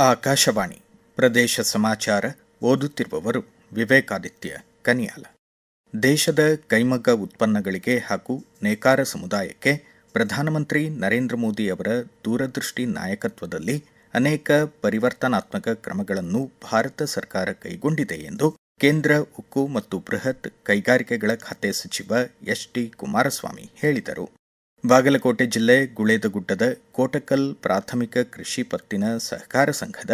ಆಕಾಶವಾಣಿ ಪ್ರದೇಶ ಸಮಾಚಾರ ಓದುತ್ತಿರುವವರು ವಿವೇಕಾದಿತ್ಯ ಕನಿಯಾಲ. ದೇಶದ ಕೈಮಗ್ಗ ಉತ್ಪನ್ನಗಳಿಗೆ ಹಾಗೂ ನೇಕಾರ ಸಮುದಾಯಕ್ಕೆ ಪ್ರಧಾನಮಂತ್ರಿ ನರೇಂದ್ರ ಮೋದಿ ಅವರ ದೂರದೃಷ್ಟಿ ನಾಯಕತ್ವದಲ್ಲಿ ಅನೇಕ ಪರಿವರ್ತನಾತ್ಮಕ ಕ್ರಮಗಳನ್ನು ಭಾರತ ಸರ್ಕಾರ ಕೈಗೊಂಡಿದೆ ಎಂದು ಕೇಂದ್ರ ಉಕ್ಕು ಮತ್ತು ಬೃಹತ್ ಕೈಗಾರಿಕೆಗಳ ಖಾತೆ ಸಚಿವ ಎಚ್.ಡಿ. ಕುಮಾರಸ್ವಾಮಿ ಹೇಳಿದರು. ಬಾಗಲಕೋಟೆ ಜಿಲ್ಲೆ ಗುಳೇದಗುಡ್ಡದ ಕೋಟಕಲ್ ಪ್ರಾಥಮಿಕ ಕೃಷಿ ಪತ್ತಿನ ಸಹಕಾರ ಸಂಘದ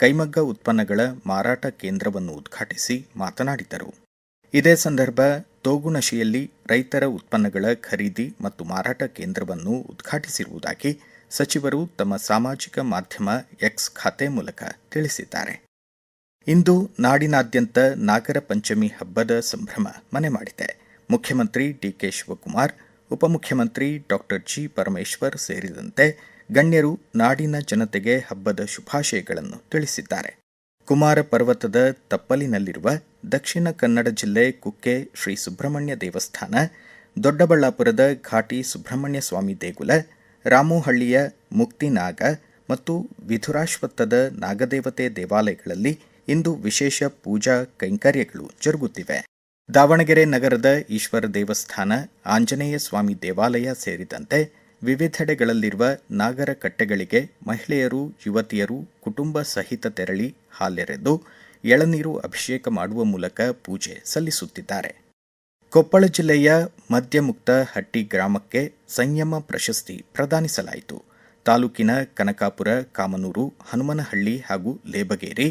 ಕೈಮಗ್ಗ ಉತ್ಪನ್ನಗಳ ಮಾರಾಟ ಕೇಂದ್ರವನ್ನು ಉದ್ಘಾಟಿಸಿ ಮಾತನಾಡಿದರು. ಇದೇ ಸಂದರ್ಭ ತೋಗುಣಶಿಯಲ್ಲಿ ರೈತರ ಉತ್ಪನ್ನಗಳ ಖರೀದಿ ಮತ್ತು ಮಾರಾಟ ಕೇಂದ್ರವನ್ನು ಉದ್ಘಾಟಿಸಿರುವುದಾಗಿ ಸಚಿವರು ತಮ್ಮ ಸಾಮಾಜಿಕ ಮಾಧ್ಯಮ ಎಕ್ಸ್ ಖಾತೆ ಮೂಲಕ ತಿಳಿಸಿದ್ದಾರೆ. ಇಂದು ನಾಡಿನಾದ್ಯಂತ ನಾಗರ ಪಂಚಮಿ ಹಬ್ಬದ ಸಂಭ್ರಮ ಮನೆ ಮಾಡಿದೆ. ಮುಖ್ಯಮಂತ್ರಿ ಡಿ.ಕೆ. ಶಿವಕುಮಾರ್, ಉಪಮುಖ್ಯಮಂತ್ರಿ ಡಾಕ್ಟರ್ ಜಿ. ಪರಮೇಶ್ವರ್ ಸೇರಿದಂತೆ ಗಣ್ಯರು ನಾಡಿನ ಜನತೆಗೆ ಹಬ್ಬದ ಶುಭಾಶಯಗಳನ್ನು ತಿಳಿಸಿದ್ದಾರೆ. ಕುಮಾರ ಪರ್ವತದ ತಪ್ಪಲಿನಲ್ಲಿರುವ ದಕ್ಷಿಣ ಕನ್ನಡ ಜಿಲ್ಲೆ ಕುಕ್ಕೆ ಶ್ರೀ ಸುಬ್ರಹ್ಮಣ್ಯ ದೇವಸ್ಥಾನ, ದೊಡ್ಡಬಳ್ಳಾಪುರದ ಘಾಟಿ ಸುಬ್ರಹ್ಮಣ್ಯ ಸ್ವಾಮಿ ದೇಗುಲ, ರಾಮೋಹಳ್ಳಿಯ ಮುಕ್ತಿನಾಗ ಮತ್ತು ವಿಧುರಾಶ್ವತ್ಥದ ನಾಗದೇವತೆ ದೇವಾಲಯಗಳಲ್ಲಿ ಇಂದು ವಿಶೇಷ ಪೂಜಾ ಕೈಂಕರ್ಯಗಳು ಜರುಗುತ್ತಿವೆ. ದಾವಣಗೆರೆ ನಗರದ ಈಶ್ವರ ದೇವಸ್ಥಾನ, ಆಂಜನೇಯ ಸ್ವಾಮಿ ದೇವಾಲಯ ಸೇರಿದಂತೆ ವಿವಿಧೆಡೆಗಳಲ್ಲಿರುವ ನಾಗರ ಕಟ್ಟೆಗಳಿಗೆ ಮಹಿಳೆಯರು, ಯುವತಿಯರು ಕುಟುಂಬ ಸಹಿತ ತೆರಳಿ ಹಾಲೆರೆದು ಎಳನೀರು ಅಭಿಷೇಕ ಮಾಡುವ ಮೂಲಕ ಪೂಜೆ ಸಲ್ಲಿಸುತ್ತಿದ್ದಾರೆ. ಕೊಪ್ಪಳ ಜಿಲ್ಲೆಯ ಮದ್ಯಮುಕ್ತ ಹಟ್ಟಿ ಗ್ರಾಮಕ್ಕೆ ಸಂಯಮ ಪ್ರಶಸ್ತಿ ಪ್ರದಾನಿಸಲಾಯಿತು. ತಾಲೂಕಿನ ಕನಕಾಪುರ, ಕಾಮನೂರು, ಹನುಮನಹಳ್ಳಿ ಹಾಗೂ ಲೇಬಗೇರಿ,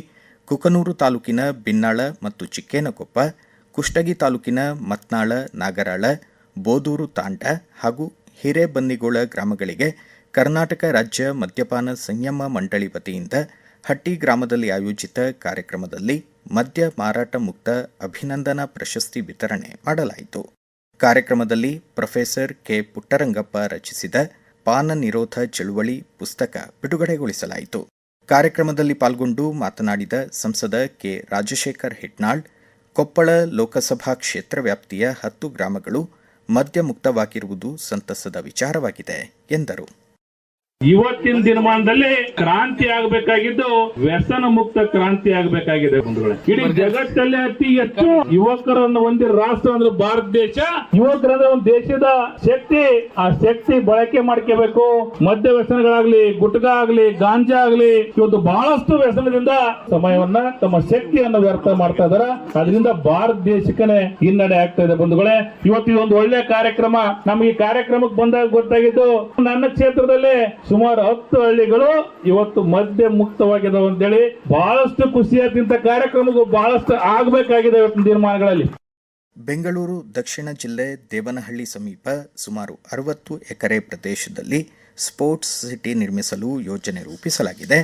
ಕುಕನೂರು ತಾಲೂಕಿನ ಬಿನ್ನಾಳ ಮತ್ತು ಚಿಕ್ಕೇನಕೊಪ್ಪ, ಕುಷ್ಟಗಿ ತಾಲೂಕಿನ ಮತ್ನಾಳ, ನಾಗರಾಳ, ಬೋದೂರು ತಾಂಡ ಹಾಗೂ ಹಿರೇಬನ್ನಿಗೋಳ ಗ್ರಾಮಗಳಿಗೆ ಕರ್ನಾಟಕ ರಾಜ್ಯ ಮದ್ಯಪಾನ ಸಂಯಮ ಮಂಡಳಿ ವತಿಯಿಂದ ಹಟ್ಟಿ ಗ್ರಾಮದಲ್ಲಿ ಆಯೋಜಿತ ಕಾರ್ಯಕ್ರಮದಲ್ಲಿ ಮದ್ಯ ಮಾರಾಟ ಮುಕ್ತ ಅಭಿನಂದನಾ ಪ್ರಶಸ್ತಿ ವಿತರಣೆ ಮಾಡಲಾಯಿತು. ಕಾರ್ಯಕ್ರಮದಲ್ಲಿ ಪ್ರೊಫೆಸರ್ ಕೆ. ಪುಟ್ಟರಂಗಪ್ಪ ರಚಿಸಿದ ಪಾನ ನಿರೋಧ ಚಳುವಳಿ ಪುಸ್ತಕ ಬಿಡುಗಡೆಗೊಳಿಸಲಾಯಿತು. ಕಾರ್ಯಕ್ರಮದಲ್ಲಿ ಪಾಲ್ಗೊಂಡು ಮಾತನಾಡಿದ ಸಂಸದ ಕೆ. ರಾಜಶೇಖರ್ ಹಿಟ್ನಾಳ್, ಕೊಪ್ಪಳ ಲೋಕಸಭಾ ಕ್ಷೇತ್ರ ವ್ಯಾಪ್ತಿಯ 10 ಗ್ರಾಮಗಳು ಮದ್ಯ ಮುಕ್ತವಾಗಿರುವುದು ಸಂತಸದ ವಿಚಾರವಾಗಿದೆ ಎಂದರು. ಇವತ್ತಿನ ದಿನಮಾನದಲ್ಲಿ ಕ್ರಾಂತಿ ಆಗಬೇಕಾಗಿದ್ದು ವ್ಯಸನ ಮುಕ್ತ ಕ್ರಾಂತಿ ಆಗಬೇಕಾಗಿದೆ. ಇಡೀ ಜಗತ್ತಲ್ಲಿ ಅತಿ ಹೆಚ್ಚು ಯುವಕರನ್ನು ಹೊಂದಿರೋ ರಾಷ್ಟ್ರ ಅಂದ್ರೆ ಭಾರತ ದೇಶ. ಯುವಕರಂದ್ರೆ ಒಂದು ದೇಶದ ಶಕ್ತಿ. ಆ ಶಕ್ತಿ ಬಳಕೆ ಮಾಡ್ಕೋಬೇಕು. ಮದ್ಯ ವ್ಯಸನಗಳಾಗ್ಲಿ, ಗುಟ್ಕಾ ಆಗ್ಲಿ, ಗಾಂಜಾ ಆಗ್ಲಿ, ಇವತ್ತು ಬಹಳಷ್ಟು ವ್ಯಸನದಿಂದ ಸಮಯವನ್ನ, ತಮ್ಮ ಶಕ್ತಿಯನ್ನು ವ್ಯರ್ಥ ಮಾಡ್ತಾ ಇದಾರೆ. ಅದರಿಂದ ಭಾರತ ದೇಶಕ್ಕೆ ಹಿನ್ನಡೆ ಆಗ್ತಾ ಇದೆ. ಬಂಧುಗಳೇ, ಇವತ್ತು ಇದೊಂದು ಒಳ್ಳೆ ಕಾರ್ಯಕ್ರಮ. ನಮಗೆ ಈ ಕಾರ್ಯಕ್ರಮಕ್ಕೆ ಬಂದಾಗ ಗೊತ್ತಾಗಿದ್ದು, ನನ್ನ ಕ್ಷೇತ್ರದಲ್ಲಿ ಸುಮಾರು 10 ಹಳ್ಳಿಗಳು ಇವತ್ತು ಮದ್ಯ ಮುಕ್ತವಾಗಿದೆ ಅಂತೇಳಿ ಬಹಳಷ್ಟು ಖುಷಿಯಾದಂತ ಕಾರ್ಯಕ್ರಮಗಳು ಬಹಳಷ್ಟು ಆಗಬೇಕಾಗಿದೆ ಇವತ್ತಿನ ದಿನಮಾನಗಳಲ್ಲಿ. ಬೆಂಗಳೂರು ದಕ್ಷಿಣ ಜಿಲ್ಲೆ ದೇವನಹಳ್ಳಿ ಸಮೀಪ ಸುಮಾರು 60 ಎಕರೆ ಪ್ರದೇಶದಲ್ಲಿ ಸ್ಪೋರ್ಟ್ಸ್ ಸಿಟಿ ನಿರ್ಮಿಸಲು ಯೋಜನೆ ರೂಪಿಸಲಾಗಿದೆ.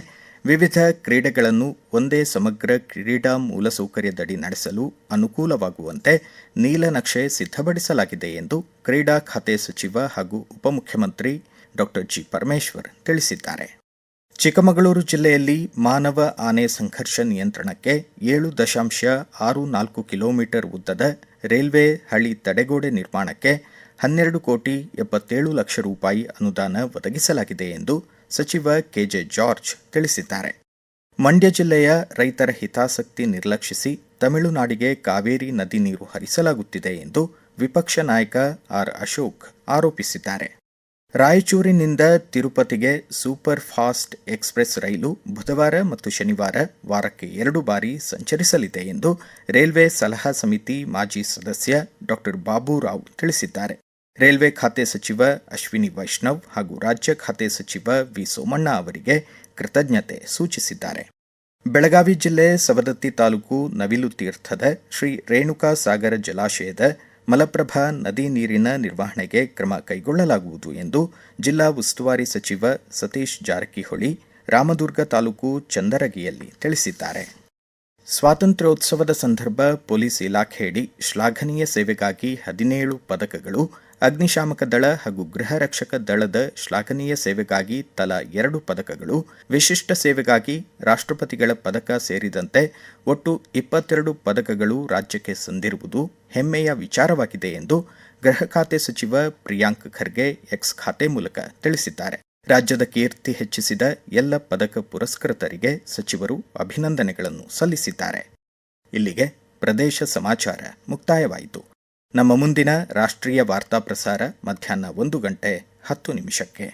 ವಿವಿಧ ಕ್ರೀಡೆಗಳನ್ನು ಒಂದೇ ಸಮಗ್ರ ಕ್ರೀಡಾ ಮೂಲಸೌಕರ್ಯದಡಿ ನಡೆಸಲು ಅನುಕೂಲವಾಗುವಂತೆ ನೀಲನಕ್ಷೆ ಸಿದ್ಧಪಡಿಸಲಾಗಿದೆ ಎಂದು ಕ್ರೀಡಾ ಖಾತೆ ಸಚಿವ ಹಾಗೂ ಉಪಮುಖ್ಯಮಂತ್ರಿ ಡಾಕ್ಟರ್ ಜಿ. ಪರಮೇಶ್ವರ್ ತಿಳಿಸಿದ್ದಾರೆ. ಚಿಕ್ಕಮಗಳೂರು ಜಿಲ್ಲೆಯಲ್ಲಿ ಮಾನವ ಆನೆ ಸಂಘರ್ಷ ನಿಯಂತ್ರಣಕ್ಕೆ 7.64 ಕಿಲೋಮೀಟರ್ ಉದ್ದದ ರೈಲ್ವೆ ಹಳಿ ತಡೆಗೋಡೆ ನಿರ್ಮಾಣಕ್ಕೆ 12 ಕೋಟಿ 77 ಲಕ್ಷ ರೂಪಾಯಿ ಅನುದಾನ ಒದಗಿಸಲಾಗಿದೆ ಎಂದು ಸಚಿವ ಕೆಜೆ ಜಾರ್ಜ್ ತಿಳಿಸಿದ್ದಾರೆ. ಮಂಡ್ಯ ಜಿಲ್ಲೆಯ ರೈತರ ಹಿತಾಸಕ್ತಿ ನಿರ್ಲಕ್ಷಿಸಿ ತಮಿಳುನಾಡಿಗೆ ಕಾವೇರಿ ನದಿ ನೀರು ಹರಿಸಲಾಗುತ್ತಿದೆ ಎಂದು ವಿಪಕ್ಷ ನಾಯಕ ಆರ್. ಅಶೋಕ್ ಆರೋಪಿಸಿದ್ದಾರೆ. ರಾಯಚೂರಿನಿಂದ ತಿರುಪತಿಗೆ ಸೂಪರ್ ಫಾಸ್ಟ್ ಎಕ್ಸ್ಪ್ರೆಸ್ ರೈಲು ಬುಧವಾರ ಮತ್ತು ಶನಿವಾರ ವಾರಕ್ಕೆ 2 ಬಾರಿ ಸಂಚರಿಸಲಿದೆ ಎಂದು ರೈಲ್ವೆ ಸಲಹಾ ಸಮಿತಿ ಮಾಜಿ ಸದಸ್ಯ ಡಾಕ್ಟರ್ ಬಾಬುರಾವ್ ತಿಳಿಸಿದ್ದಾರೆ. ರೈಲ್ವೆ ಖಾತೆ ಸಚಿವ ಅಶ್ವಿನಿ ವೈಷ್ಣವ್ ಹಾಗೂ ರಾಜ್ಯ ಖಾತೆ ಸಚಿವ ವಿ. ಸೋಮಣ್ಣ ಅವರಿಗೆ ಕೃತಜ್ಞತೆ ಸೂಚಿಸಿದ್ದಾರೆ. ಬೆಳಗಾವಿ ಜಿಲ್ಲೆ ಸವದತ್ತಿ ತಾಲೂಕು ನವಿಲು ತೀರ್ಥದ ಶ್ರೀ ರೇಣುಕಾ ಸಾಗರ ಜಲಾಶಯದ ಮಲಪ್ರಭಾ ನದಿ ನೀರಿನ ನಿರ್ವಹಣೆಗೆ ಕ್ರಮ ಕೈಗೊಳ್ಳಲಾಗುವುದು ಎಂದು ಜಿಲ್ಲಾ ಉಸ್ತುವಾರಿ ಸಚಿವ ಸತೀಶ್ ಜಾರಕಿಹೊಳಿ ರಾಮದುರ್ಗ ತಾಲೂಕು ಚಂದರಗಿಯಲ್ಲಿ ತಿಳಿಸಿದ್ದಾರೆ. ಸ್ವಾತಂತ್ರ್ಯೋತ್ಸವದ ಸಂದರ್ಭ ಪೊಲೀಸ್ ಇಲಾಖೆಯಡಿ ಶ್ಲಾಘನೀಯ ಸೇವೆಗಾಗಿ 17 ಪದಕಗಳು, ಅಗ್ನಿಶಾಮಕ ದಳ ಹಾಗೂ ಗೃಹ ರಕ್ಷಕ ದಳದ ಶ್ಲಾಘನೀಯ ಸೇವೆಗಾಗಿ ತಲಾ 2 ಪದಕಗಳು, ವಿಶಿಷ್ಟ ಸೇವೆಗಾಗಿ ರಾಷ್ಟ್ರಪತಿಗಳ ಪದಕ ಸೇರಿದಂತೆ ಒಟ್ಟು 22 ಪದಕಗಳು ರಾಜ್ಯಕ್ಕೆ ಸಂದಿರುವುದು ಹೆಮ್ಮೆಯ ವಿಚಾರವಾಗಿದೆ ಎಂದು ಗೃಹ ಖಾತೆ ಸಚಿವ ಪ್ರಿಯಾಂಕ್ ಖರ್ಗೆ ಎಕ್ಸ್ ಖಾತೆ ಮೂಲಕ ತಿಳಿಸಿದ್ದಾರೆ. ರಾಜ್ಯದ ಕೀರ್ತಿ ಹೆಚ್ಚಿಸಿದ ಎಲ್ಲ ಪದಕ ಪುರಸ್ಕೃತರಿಗೆ ಸಚಿವರು ಅಭಿನಂದನೆಗಳನ್ನು ಸಲ್ಲಿಸಿದ್ದಾರೆ. ಇಲ್ಲಿಗೆ ಪ್ರದೇಶ ಸಮಾಚಾರ ಮುಕ್ತಾಯವಾಯಿತು. ನಮ್ಮ ಮುಂದಿನ ರಾಷ್ಟ್ರೀಯ ವಾರ್ತಾ ಪ್ರಸಾರ ಮಧ್ಯಾಹ್ನ 1:10 ನಿಮಿಷಕ್ಕೆ.